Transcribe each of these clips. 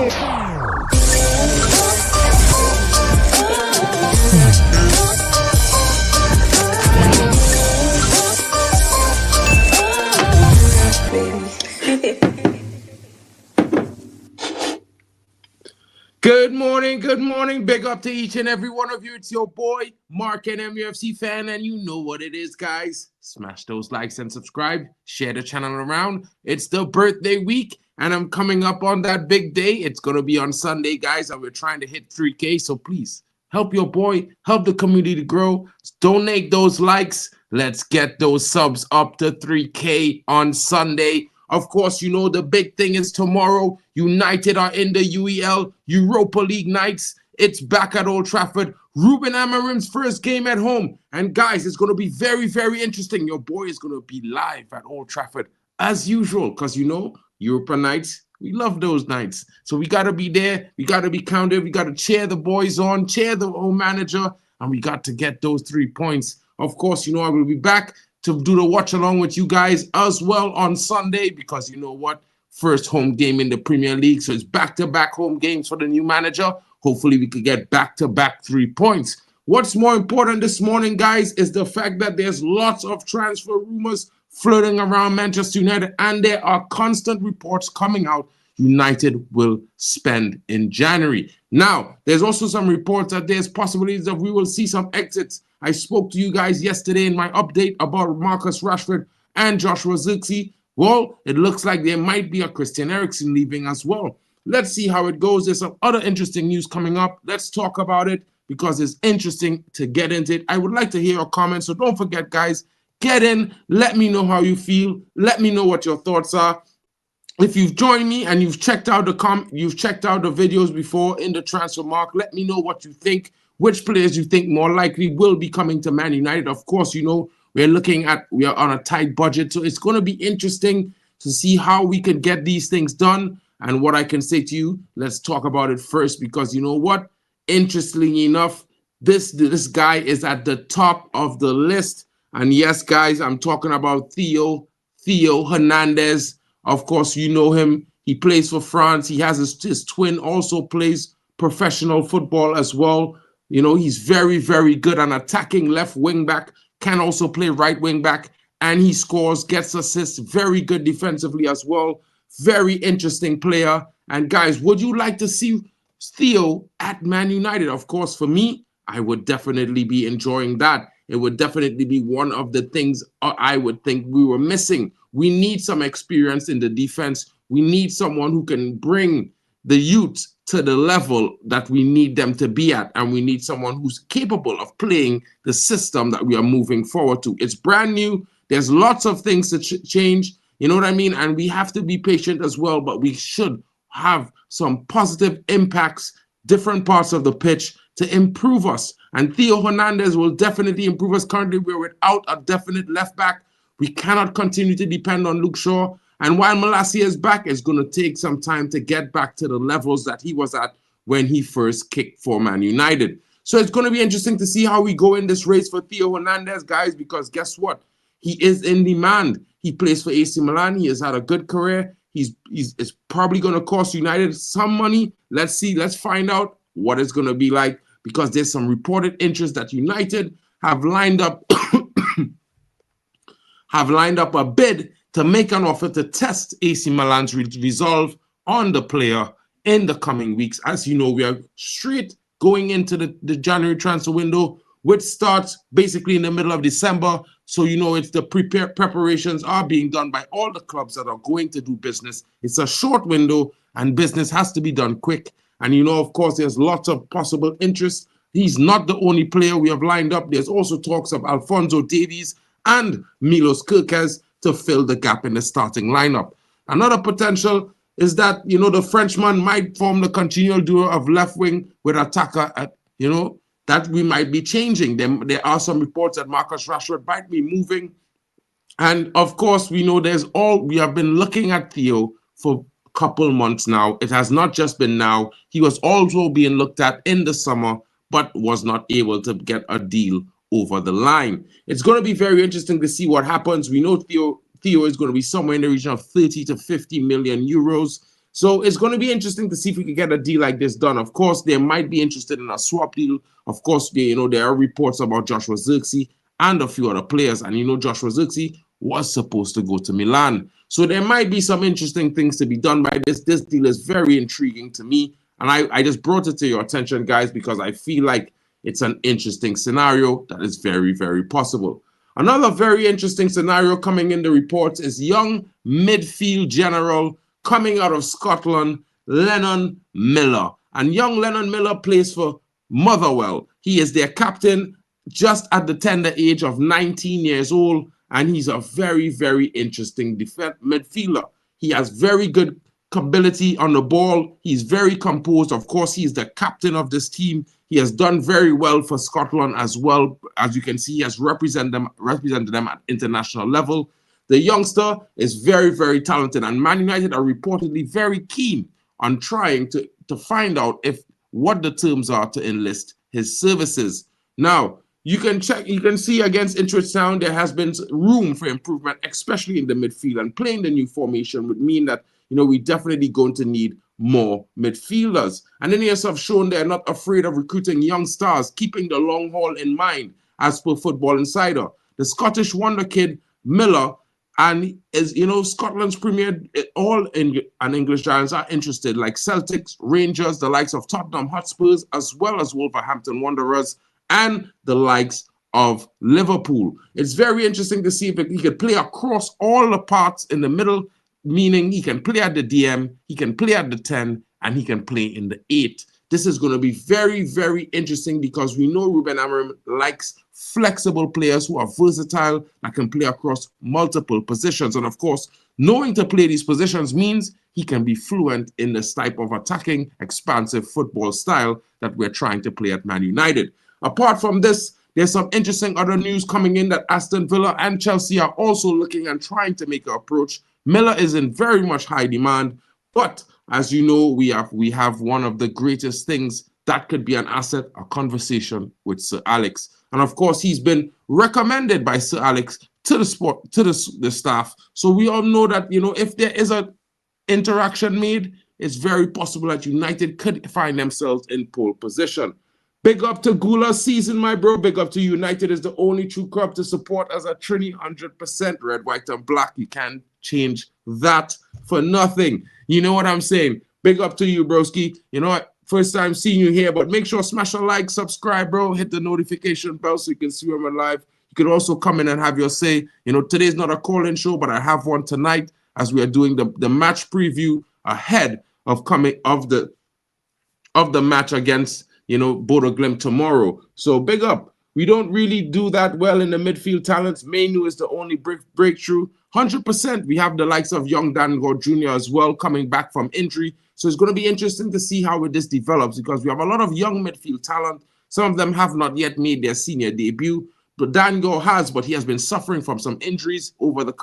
Good morning. Big up to each and every one of you. It's your boy, Mark, and MUFC fan, and you know what it is, guys. Smash those likes and subscribe. Share the channel around. It's the birthday week, and I'm coming up on that big day. It's going to be on Sunday, guys, and we're trying to hit 3K, so please help your boy, help the community to grow. Donate those likes. Let's get those subs up to 3K on Sunday. Of course, you know the big thing is tomorrow. United are in the UEL Europa League nights. It's back at Old Trafford. Ruben Amorim's first game at home. And guys, it's going to be very, very interesting. Your boy is going to be live at Old Trafford as usual because, you know, Europa nights, we love those nights. So we got to be there. We got to be counted. We got to cheer the boys on, cheer the old manager, and we got to get those 3 points. Of course, you know, I will be back to do the watch along with you guys as well on Sunday because you know what? First home game in the Premier League. So it's back-to-back home games for the new manager. Hopefully we could get back-to-back 3 points. What's more important this morning, guys, is the fact that there's lots of transfer rumors floating around Manchester United, and there are constant reports coming out United will spend in January. Now, there's also some reports that there's possibilities that we will see some exits. I spoke to you guys yesterday in my update about Marcus Rashford and Joshua Zirkzee. Well, it looks like there might be a Christian Eriksen leaving as well. Let's see how it goes. There's some other interesting news coming up. Let's talk about it because it's interesting to get into it. I would like to hear your comments, so don't forget, guys, get in. Let me know how you feel. Let me know what your thoughts are. If you've joined me and you've checked out the videos before in the Transfermarkt, let me know what you think. Which players you think more likely will be coming to Man United. Of course, you know, we are on a tight budget, so it's going to be interesting to see how we can get these things done. And what I can say to you, let's talk about it first because you know what? Interestingly enough, this guy is at the top of the list. And yes, guys, I'm talking about Theo Hernandez. Of course, you know him. He plays for France. He has his twin also plays professional football as well. You know, he's very, very good on attacking left wing back, can also play right wing back, and he scores, gets assists, very good defensively as well. Very interesting player. And guys, would you like to see Theo at Man United? Of course, for me, I would definitely be enjoying that. It would definitely be one of the things I would think we were missing. We need some experience in the defense. We need someone who can bring the youth to the level that we need them to be at. And we need someone who's capable of playing the system that we are moving forward to. It's brand new. There's lots of things to change. You know what I mean? And we have to be patient as well, but we should have some positive impacts, different parts of the pitch to improve us. And Theo Hernandez will definitely improve us. Currently, we're without a definite left back. We cannot continue to depend on Luke Shaw. And while Malacia is back, it's going to take some time to get back to the levels that he was at when he first kicked for Man United. So it's going to be interesting to see how we go in this race for Theo Hernandez, guys, because guess what? He is in demand. He plays for AC Milan. He has had a good career. It's probably going to cost United some money. Let's see. Let's find out what it's going to be like because there's some reported interest that United have lined up a bid to make an offer to test AC Milan's resolve on the player in the coming weeks. As you know, we are straight going into the January transfer window, which starts basically in the middle of December. So, you know, it's the preparations are being done by all the clubs that are going to do business. It's a short window and business has to be done quick. And, you know, of course, there's lots of possible interest. He's not the only player we have lined up. There's also talks of Alphonso Davies and Milos Kerkez to fill the gap in the starting lineup. Another potential is that, you know, the Frenchman might form the continual duo of left wing with attacker, you know, that we might be changing. There are some reports that Marcus Rashford might be moving. And of course, we know we have been looking at Theo for a couple months now. It has not just been now. He was also being looked at in the summer, but was not able to get a deal over the line. It's going to be very interesting to see what happens. We know Theo is going to be somewhere in the region of 30 to 50 million euros. So it's going to be interesting to see if we can get a deal like this done. Of course, they might be interested in a swap deal. Of course, there are reports about Joshua Zirkzee and a few other players. And Joshua Zirkzee was supposed to go to Milan. So there might be some interesting things to be done by this. This deal is very intriguing to me. And I just brought it to your attention, guys, because I feel like it's an interesting scenario that is very, very possible. Another very interesting scenario coming in the reports is young midfield general coming out of Scotland, Lennon Miller. And young Lennon Miller plays for Motherwell. He is their captain, just at the tender age of 19 years old, and he's a very, very interesting midfielder. He has very good ability on the ball. He's very composed. Of course, he's the captain of this team. He has done very well for Scotland as well. As you can see, he has represented them at international level. The youngster is very, very talented, and Man United are reportedly very keen on trying to find out what the terms are to enlist his services. Now, you can see against Ipswich Town, there has been room for improvement, especially in the midfield, and playing the new formation would mean that, we're definitely going to need more midfielders. And Ineos have shown they're not afraid of recruiting young stars, keeping the long haul in mind, as per Football Insider. The Scottish wonder kid, Miller, and is, Scotland's premier, all English giants are interested, like Celtics, Rangers, the likes of Tottenham Hotspurs, as well as Wolverhampton Wanderers, and the likes of Liverpool. It's very interesting to see if he could play across all the parts in the middle, meaning he can play at the DM, he can play at the 10, and he can play in the 8. This is going to be very, very interesting because we know Ruben Amorim likes flexible players who are versatile and can play across multiple positions. And of course, knowing to play these positions means he can be fluent in this type of attacking, expansive football style that we're trying to play at Man United. Apart from this, there's some interesting other news coming in that Aston Villa and Chelsea are also looking and trying to make an approach. Miller is in very much high demand, but as you know, we have one of the greatest things that could be an asset, a conversation with Sir Alex. And of course, he's been recommended by Sir Alex to the staff. So we all know that, if there is an interaction made, it's very possible that United could find themselves in pole position. Big up to Gula's season, my bro. Big up to United is the only true club to support as a Trini 100% red, white, and black. You can't change that for nothing. You know what I'm saying? Big up to you, broski. You know what? First time seeing you here, but make sure smash a like, subscribe, bro. Hit the notification bell so you can see when we're live. You can also come in and have your say. Today's not a call-in show, but I have one tonight as we are doing the match preview ahead of the match against Bodo Glimt tomorrow. So big up. We don't really do that well in the midfield talents. Mainu is the only breakthrough. 100%. We have the likes of young Dangor Jr. as well coming back from injury. So it's going to be interesting to see how this develops because we have a lot of young midfield talent. Some of them have not yet made their senior debut. But Dangor has, but he has been suffering from some injuries over the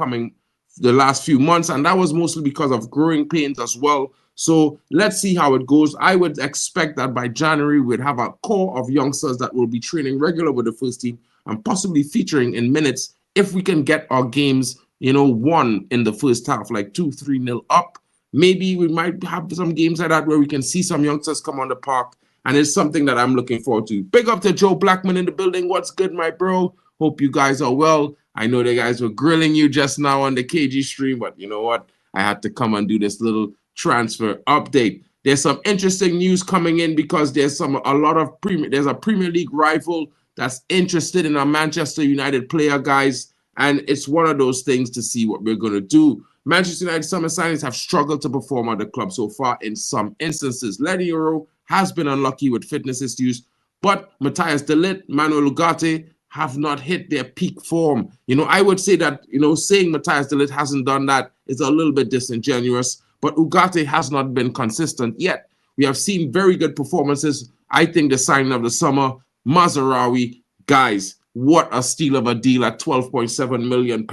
last few months. And that was mostly because of growing pains as well. So let's see how it goes. I would expect that by January, we'd have a core of youngsters that will be training regular with the first team and possibly featuring in minutes if we can get our games, won in the first half, like 2-3-0 up. Maybe we might have some games like that where we can see some youngsters come on the park, and it's something that I'm looking forward to. Big up to Joe Blackman in the building. What's good, my bro? Hope you guys are well. I know the guys were grilling you just now on the KG stream, but you know what? I had to come and do this little transfer update. There's some interesting news coming in because there's a Premier League rival that's interested in a Manchester United player, guys, and it's one of those things to see what we're going to do. Manchester United summer signings have struggled to perform at the club so far in some instances. Lenny Euro has been unlucky with fitness issues, but Matthias de Ligt, Manuel Ugarte have not hit their peak form. I would say that, saying Matthias de Ligt hasn't done that is a little bit disingenuous, but Ugarte has not been consistent yet. We have seen very good performances. I think the signing of the summer, Mazraoui, guys, what a steal of a deal at £12.7 million.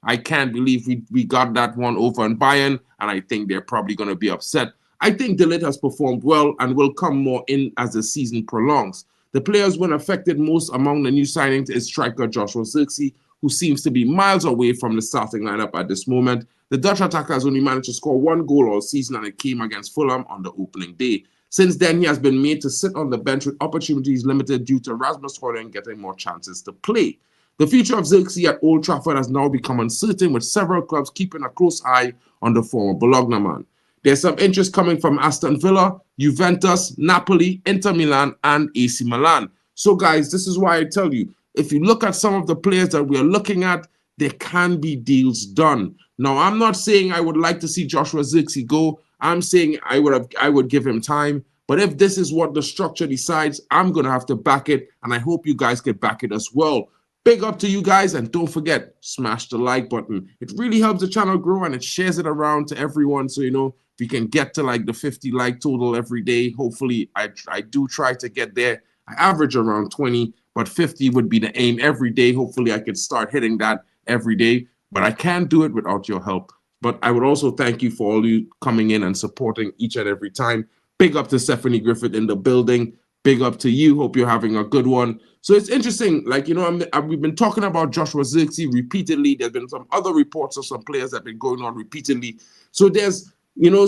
I can't believe we got that one over in Bayern, and I think they're probably going to be upset. I think De Ligt has performed well and will come more in as the season prolongs. The players when affected most among the new signings is striker Joshua Zirkzee, who seems to be miles away from the starting lineup at this moment. The Dutch attacker has only managed to score 1 goal all season, and it came against Fulham on the opening day. Since then, he has been made to sit on the bench with opportunities limited due to Rasmus Højlund getting more chances to play. The future of Zirkzee at Old Trafford has now become uncertain, with several clubs keeping a close eye on the former Bologna man. There's some interest coming from Aston Villa, Juventus, Napoli, Inter Milan, and AC Milan. So, guys, this is why I tell you, if you look at some of the players that we're looking at, there can be deals done. Now, I'm not saying I would like to see Joshua Zirkzee go. I'm saying I would give him time. But if this is what the structure decides, I'm going to have to back it, and I hope you guys can back it as well. Big up to you guys, and don't forget, smash the like button. It really helps the channel grow, and it shares it around to everyone. So, if we can get to like the 50 like total every day, hopefully I do try to get there. I average around 20, but 50 would be the aim every day. Hopefully I could start hitting that every day, but I can't do it without your help. But I would also thank you for all you coming in and supporting each and every time. Big up to Stephanie Griffith in the building. Big up to you. Hope you're having a good one. So it's interesting. Like, we've been talking about Joshua Zirkzee repeatedly. There's been some other reports of some players that have been going on repeatedly. So there's no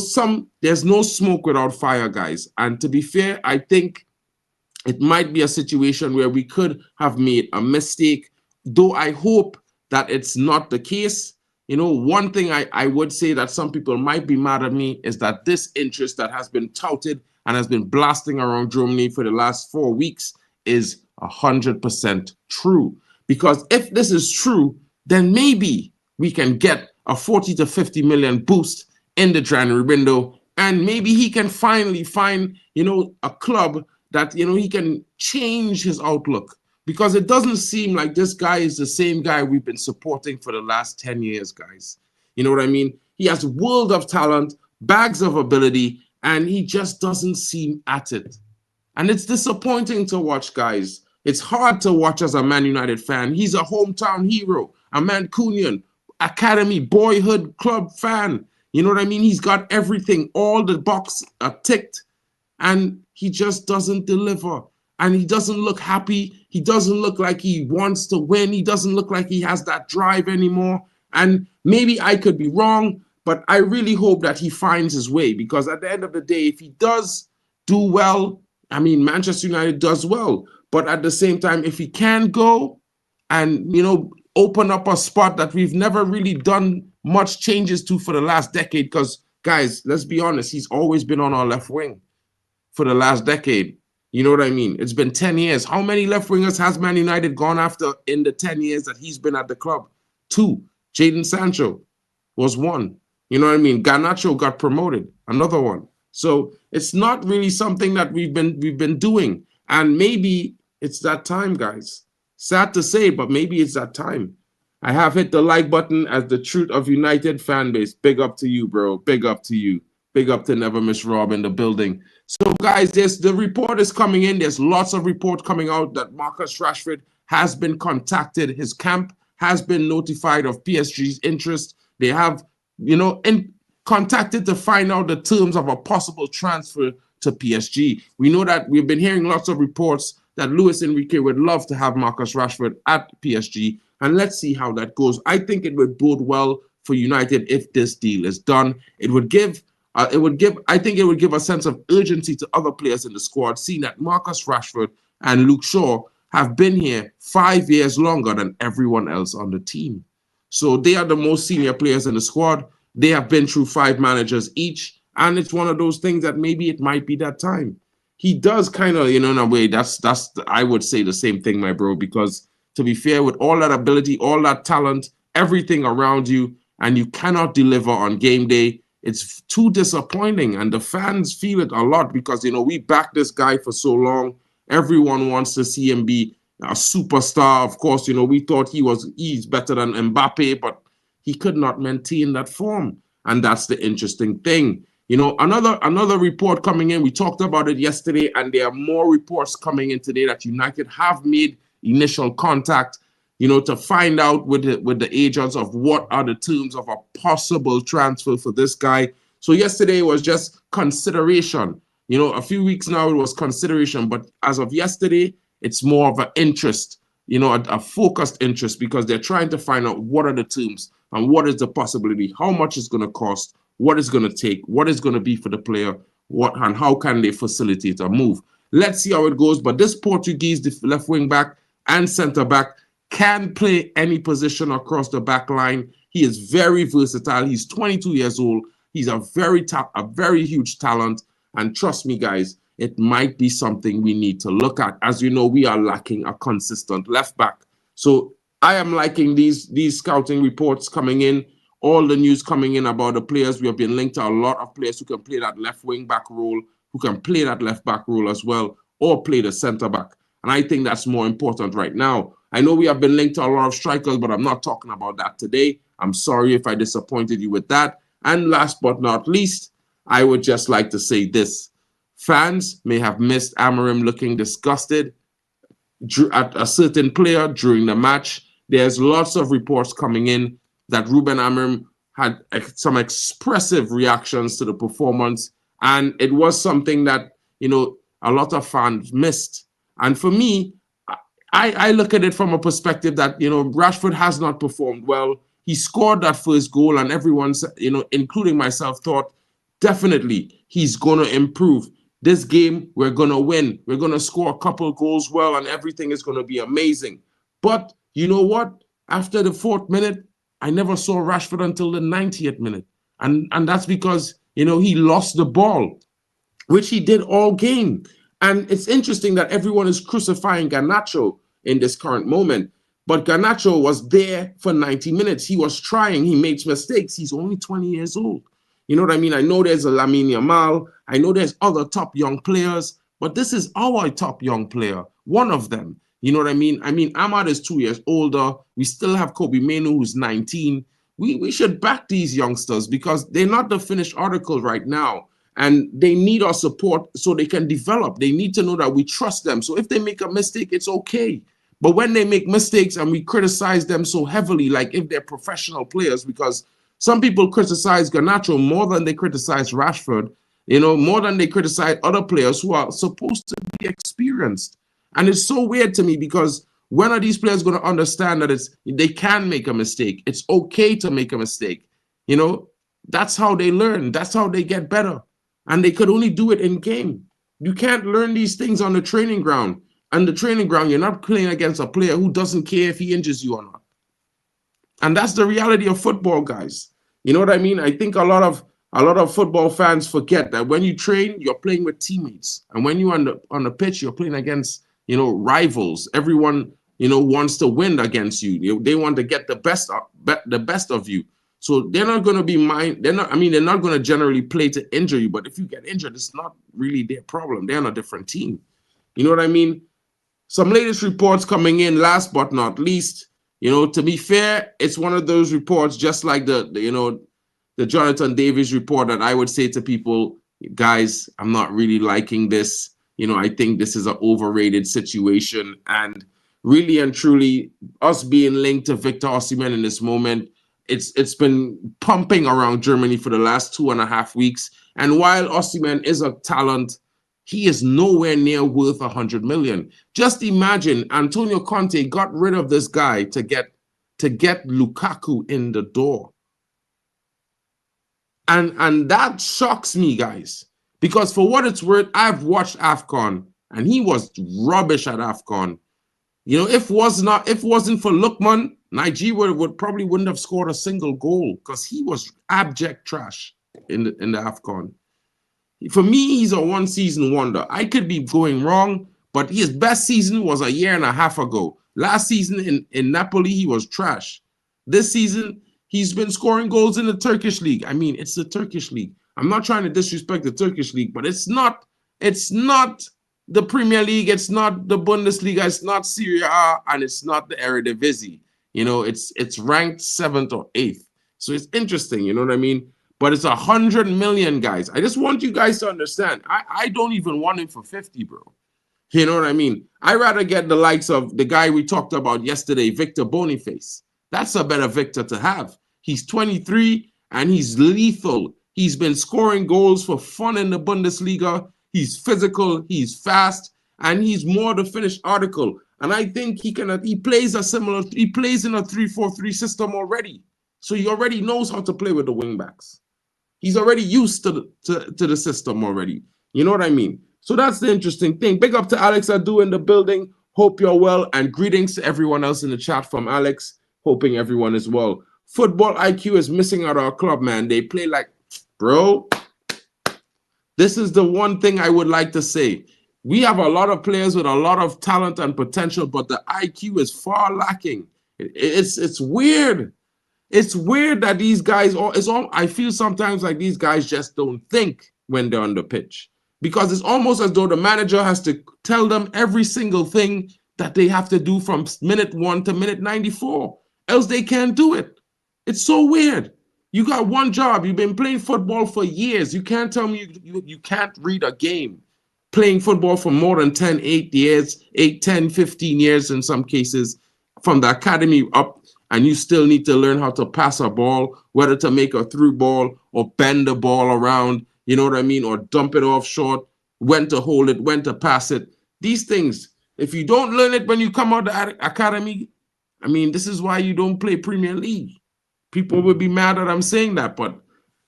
smoke without fire, guys. And to be fair, I think it might be a situation where we could have made a mistake, though I hope that it's not the case. One thing I would say that some people might be mad at me is that this interest that has been touted and has been blasting around Germany for the last 4 weeks is 100% true. Because if this is true, then maybe we can get a 40 to 50 million boost in the January window, and maybe he can finally find, a club that, he can change his outlook. Because it doesn't seem like this guy is the same guy we've been supporting for the last 10 years, guys. You know what I mean? He has a world of talent, bags of ability, and he just doesn't seem at it. And it's disappointing to watch, guys. It's hard to watch as a Man United fan. He's a hometown hero, a Mancunian, academy, boyhood club fan. You know what I mean? He's got everything. All the boxes are ticked, and he just doesn't deliver. And he doesn't look happy. He doesn't look like he wants to win. He doesn't look like he has that drive anymore. And maybe I could be wrong, but I really hope that he finds his way, because at the end of the day, if he does do well, I mean, Manchester United does well. But at the same time, if he can go and, open up a spot that we've never really done much changes to for the last decade, because, guys, let's be honest, he's always been on our left wing for the last decade. You know what I mean? It's been 10 years. How many left wingers has Man United gone after in the 10 years that he's been at the club? 2. Jadon Sancho was 1. You know what I mean? Garnacho got promoted, another one. So it's not really something that we've been doing. And maybe it's that time, guys. Sad to say, but maybe it's that time. I have hit the like button as the Truth of United fan base. Big up to you, bro. Big up to you. Big up to Never Miss Rob in the building. So, guys, the report is coming in. There's lots of reports coming out that Marcus Rashford has been contacted. His camp has been notified of PSG's interest. They have, contacted to find out the terms of a possible transfer to PSG. We know that we've been hearing lots of reports that Luis Enrique would love to have Marcus Rashford at PSG. And let's see how that goes. I think it would bode well for United if this deal is done. It would give a sense of urgency to other players in the squad, seeing that Marcus Rashford and Luke Shaw have been here 5 years longer than everyone else on the team. So they are the most senior players in the squad. They have been through 5 managers each, and it's one of those things that maybe it might be that time. He does kind of, in a way, I would say the same thing, my bro, because to be fair, with all that ability, all that talent, everything around you, and you cannot deliver on game day, it's too disappointing, and the fans feel it a lot because, we backed this guy for so long. Everyone wants to see him be a superstar. Of course, we thought he's better than Mbappe, but he could not maintain that form, and that's the interesting thing. Another report coming in. We talked about it yesterday, and there are more reports coming in today that United have made initial contact, to find out with the agents of what are the terms of a possible transfer for this guy. So yesterday was just consideration. A few weeks now it was consideration, but as of yesterday, it's more of an interest. a focused interest, because they're trying to find out what are the terms and what is the possibility, how much it's going to cost, what it's going to take, what is going to be for the player, and how can they facilitate a move. Let's see how it goes. But this Portuguese, the left wing back and centre back, can play any position across the back line. He is very versatile. He's 22 years old. He's a very huge talent. And trust me, guys, it might be something we need to look at. As you know, we are lacking a consistent left back. So I am liking these scouting reports coming in, all the news coming in about the players. We have been linked to a lot of players who can play that left wing back role, who can play that left back role as well, or play the centre back. And I think that's more important right now. I know we have been linked to a lot of strikers, but I'm not talking about that today. I'm sorry if I disappointed you with that. And last but not least, I would just like to say this. Fans may have missed Amorim looking disgusted at a certain player during the match. There's lots of reports coming in that Ruben Amorim had some expressive reactions to the performance, and it was something that, a lot of fans missed. And for me, I look at it from a perspective that, Rashford has not performed well. He scored that first goal, and everyone's, including myself, thought definitely he's going to improve. This game, we're going to win. We're going to score a couple goals well, and everything is going to be amazing. But you know what? After the 4th minute, I never saw Rashford until the 90th minute. And that's because, he lost the ball, which he did all game. And it's interesting that everyone is crucifying Garnacho in this current moment. But Garnacho was there for 90 minutes. He was trying. He made mistakes. He's only 20 years old. You know what I mean? I know there's a Lamine Yamal. I know there's other top young players. But this is our top young player, one of them. You know what I mean? Ahmad is 2 years older. We still have Kobe Mainoo, who's 19. We should back these youngsters because they're not the finished article right now. And they need our support so they can develop. They need to know that we trust them. So if they make a mistake, it's okay. But when they make mistakes and we criticize them so heavily, like if they're professional players, because some people criticize Garnacho more than they criticize Rashford, more than they criticize other players who are supposed to be experienced. And it's so weird to me because when are these players going to understand that they can make a mistake? It's okay to make a mistake. That's how they learn. That's how they get better. And they could only do it in game. You can't learn these things on the training ground. On the training ground, you're not playing against a player who doesn't care if he injures you or not. And that's the reality of football, guys. You know what I mean? I think a lot of football fans forget that when you train, you're playing with teammates. And when you're on the pitch, you're playing against, rivals. Everyone, wants to win against you. They want to get the best of you. So they're not going to be they're not going to generally play to injure you. But if you get injured, it's not really their problem. They're on a different team. You know what I mean? Some latest reports coming in, last but not least, to be fair, it's one of those reports just like the Jonathan Davis report that I would say to people, guys, I'm not really liking this. I think this is an overrated situation. And really and truly, us being linked to Victor Osimhen in this moment, it's been pumping around Germany for the last 2.5 weeks. And while Osimhen is a talent, he is nowhere near worth 100 million. Just imagine Antonio Conte got rid of this guy to get Lukaku in the door. And that shocks me, guys. Because for what it's worth, I've watched AFCON, and he was rubbish at AFCON. If it wasn't for Lookman, Nigeria probably wouldn't have scored a single goal because he was abject trash in the AFCON. For me, he's a one-season wonder. I could be going wrong, but his best season was a year and a half ago. Last season in Napoli, he was trash. This season, he's been scoring goals in the Turkish league. It's the Turkish league. I'm not trying to disrespect the Turkish league, but it's not the Premier League, it's not the Bundesliga, it's not Serie A, and it's not the Eredivisie. It's ranked 7th or 8th. So it's interesting, you know what I mean? But it's 100 million, guys. I just want you guys to understand. I don't even want him for 50, bro. You know what I mean? I'd rather get the likes of the guy we talked about yesterday, Victor Boniface. That's a better Victor to have. He's 23 and he's lethal. He's been scoring goals for fun in the Bundesliga. He's physical, he's fast, and he's more the finished article. And I think he plays in a 3-4-3 system already. So he already knows how to play with the wing backs. He's already used to the system already. You know what I mean? So that's the interesting thing. Big up to Alex Adu in the building. Hope you're well. And greetings to everyone else in the chat from Alex. Hoping everyone is well. Football IQ is missing at our club, man. They play like, bro, this is the one thing I would like to say. We have a lot of players with a lot of talent and potential, but the IQ is far lacking. It's weird. It's weird that these guys, I feel sometimes like these guys just don't think when they're on the pitch, because it's almost as though the manager has to tell them every single thing that they have to do from minute 1 to minute 94, else they can't do it. It's so weird. You got one job. You've been playing football for years. You can't tell me you can't read a game. Playing football for more than 10 years, 10, 15 years in some cases, from the academy up, and you still need to learn how to pass a ball, whether to make a through ball or bend the ball around, you know what I mean, or dump it off short, when to hold it, when to pass it. These things, if you don't learn it when you come out the academy, I mean, this is why you don't play Premier League. People would be mad that I'm saying that, but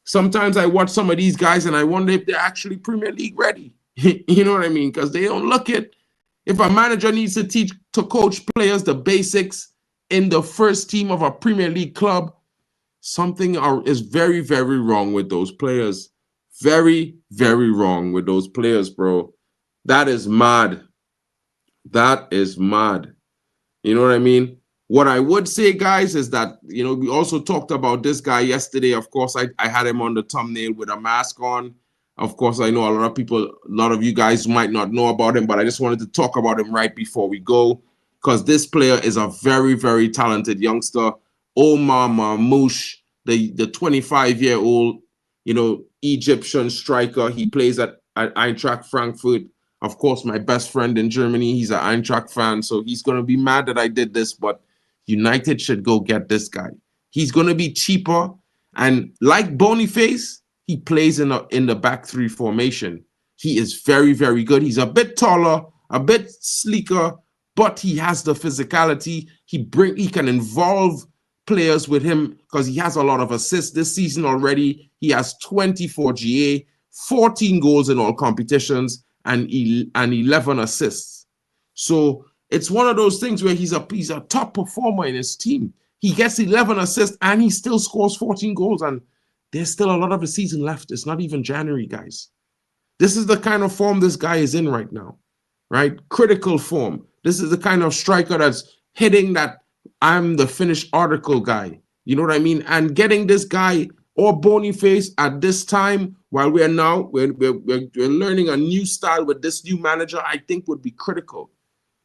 sometimes I watch some of these guys and I wonder if they're actually Premier League ready. You know what I mean? Because they don't look it. If a manager needs to coach players the basics in the first team of a Premier League club, something is very, very wrong with those players. Very, very wrong with those players, bro. That is mad. That is mad. You know what I mean? What I would say, guys, is that, you know, we also talked about this guy yesterday. Of course, I had him on the thumbnail with a mask on. Of course, I know a lot of you guys might not know about him, but I just wanted to talk about him right before we go, because this player is a very, very talented youngster. Omar Marmoush, the 25-year-old, you know, Egyptian striker. He plays at Eintracht Frankfurt. Of course, my best friend in Germany, he's an Eintracht fan, so he's going to be mad that I did this, but United should go get this guy. He's going to be cheaper, and like Boniface, he plays in the back 3 formation. He is very, very good. He's a bit taller, a bit sleeker, but he has the physicality. He can involve players with him because he has a lot of assists this season already. He has 24 GA, 14 goals in all competitions, and 11 assists. So it's one of those things where he's a top performer in his team. He gets 11 assists and he still scores 14 goals, and there's still a lot of the season left. It's not even January, guys. This is the kind of form this guy is in right now, right? Critical form. This is the kind of striker that's hitting that I'm the finished article guy. You know what I mean? And getting this guy or Boniface at this time, while we're learning a new style with this new manager, I think would be critical,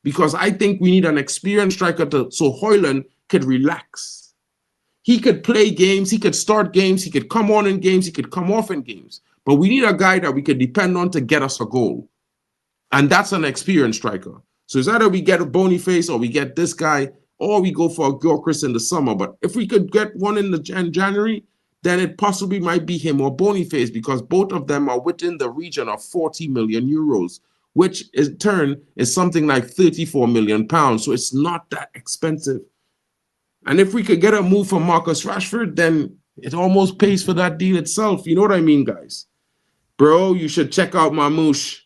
because I think we need an experienced striker so Højlund could relax. He could play games, he could start games, he could come on in games, he could come off in games. But we need a guy that we could depend on to get us a goal. And that's an experienced striker. So it's either we get a Boniface or we get this guy, or we go for a Gyökeres in the summer. But if we could get one in January, then it possibly might be him or Boniface, because both of them are within the region of 40 million euros, which in turn is something like 34 million pounds. So it's not that expensive. And if we could get a move from Marcus Rashford, then it almost pays for that deal itself. You know what I mean, guys? Bro, you should check out Marmoush.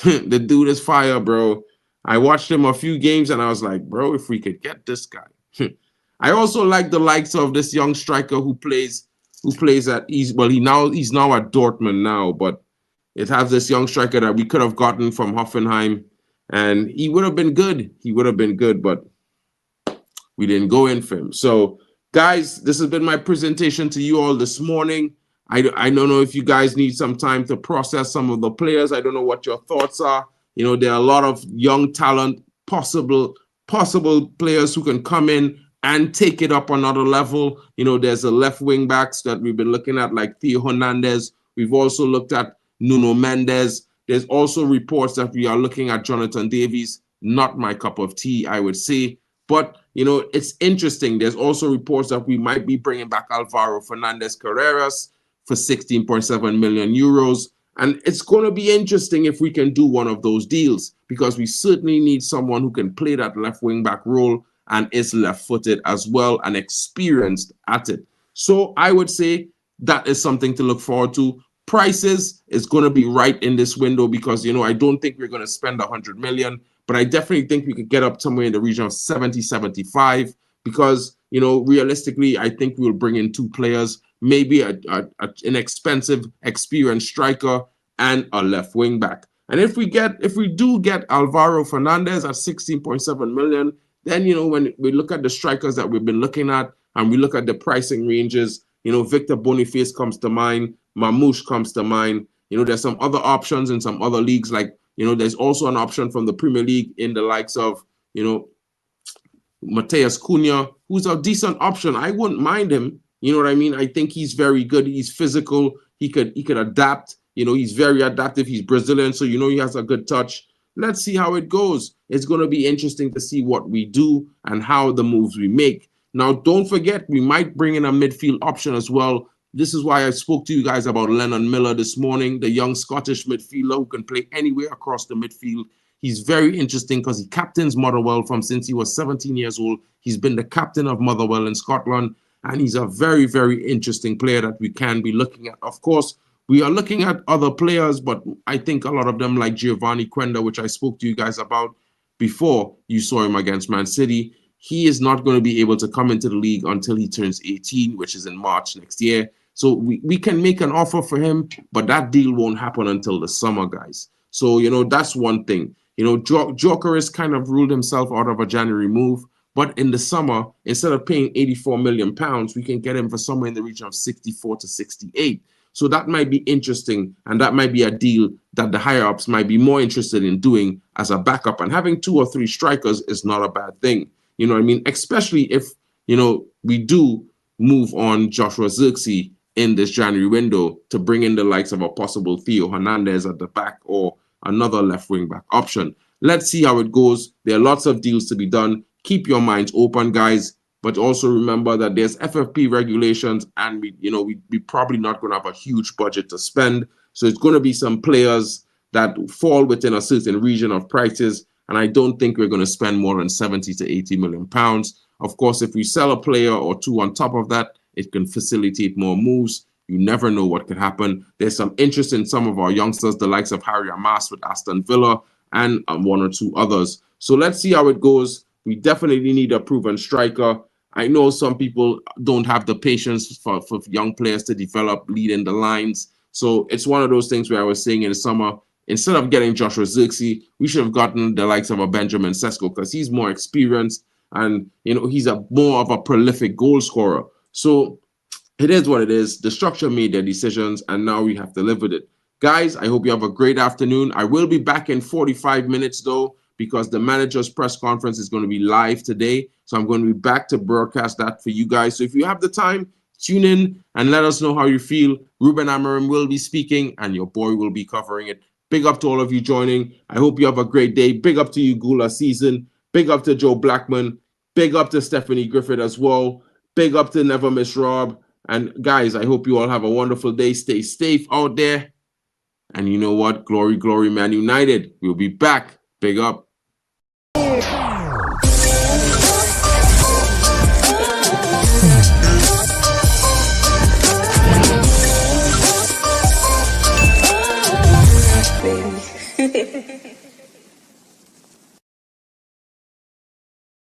The dude is fire, bro. I watched him a few games and I was like, bro, if we could get this guy. I also like the likes of this young striker who plays at he's now at Dortmund now, but it has this young striker that we could have gotten from Hoffenheim, and he would have been good. He would have been good, but we didn't go in for him. So, guys, this has been my presentation to you all this morning. I don't know if you guys need some time to process some of the players. I don't know what your thoughts are. You know, there are a lot of young talent, possible players who can come in and take it up another level. You know, there's a left wing backs that we've been looking at, like Theo Hernandez. We've also looked at Nuno Mendes. There's also reports that we are looking at Jonathan Davies. Not my cup of tea, I would say. But, you know, it's interesting. There's also reports that we might be bringing back Alvaro Fernandez Carreras for 16.7 million euros. And it's going to be interesting if we can do one of those deals, because we certainly need someone who can play that left wing back role and is left-footed as well and experienced at it. So I would say that is something to look forward to. Prices is going to be right in this window because, I don't think we're going to spend 100 million, but I definitely think we could get up somewhere in the region of 70, 75 because, realistically, I think we'll bring in 2 players, maybe an inexpensive, experienced striker and a left wing back. And if we do get Alvaro Fernandez at 16.7 million, then, when we look at the strikers that we've been looking at and we look at the pricing ranges, Victor Boniface comes to mind, Mamouche comes to mind. There's some other options in some other leagues, like, there's also an option from the Premier League in the likes of, Mateus Cunha, who's a decent option. I wouldn't mind him. You know what I mean? I think he's very good. He's physical. He could adapt. He's very adaptive. He's Brazilian, so he has a good touch. Let's see how it goes. It's going to be interesting to see what we do and how the moves we make. Now, don't forget, we might bring in a midfield option as well. This is why I spoke to you guys about Lennon Miller this morning, the young Scottish midfielder who can play anywhere across the midfield. He's very interesting because he captains Motherwell from since he was 17 years old. He's been the captain of Motherwell in Scotland, and he's a very, very interesting player that we can be looking at. Of course, we are looking at other players, but I think a lot of them, like Giovanni Quenda, which I spoke to you guys about before you saw him against Man City, he is not going to be able to come into the league until he turns 18, which is in March next year. So we can make an offer for him, but that deal won't happen until the summer, guys. So, that's one thing. Gyökeres kind of ruled himself out of a January move, but in the summer, instead of paying 84 million pounds, we can get him for somewhere in the region of 64 to 68. So that might be interesting, and that might be a deal that the higher-ups might be more interested in doing as a backup. And having 2 or 3 strikers is not a bad thing. You know what I mean? Especially if, we do move on Joshua Zirkzee in this January window to bring in the likes of a possible Theo Hernandez at the back or another left wing back option. Let's see how it goes. There are lots of deals to be done. Keep your minds open, guys. But also remember that there's FFP regulations, and we probably not going to have a huge budget to spend. So it's going to be some players that fall within a certain region of prices, and I don't think we're going to spend more than 70 to 80 million pounds. Of course, if we sell a player or 2 on top of that, it can facilitate more moves. You never know what could happen. There's some interest in some of our youngsters, the likes of Harry Amas with Aston Villa and 1 or 2 others. So let's see how it goes. We definitely need a proven striker. I know some people don't have the patience for young players to develop, leading the lines. So it's one of those things where I was saying in the summer, instead of getting Joshua Zirkzee, we should have gotten the likes of a Benjamin Sesko because he's more experienced and, he's more of a prolific goal scorer. So it is what it is. The structure made their decisions, and now we have to live with it. Guys, I hope you have a great afternoon. I will be back in 45 minutes, though, because the manager's press conference is going to be live today. So I'm going to be back to broadcast that for you guys. So if you have the time, tune in and let us know how you feel. Ruben Amorim will be speaking, and your boy will be covering it. Big up to all of you joining. I hope you have a great day. Big up to you, Gula Season. Big up to Joe Blackman. Big up to Stephanie Griffith as well. Big up to Never Miss Rob. And guys, I hope you all have a wonderful day. Stay safe out there. And you know what? Glory, glory, Man United. We'll be back. Big up.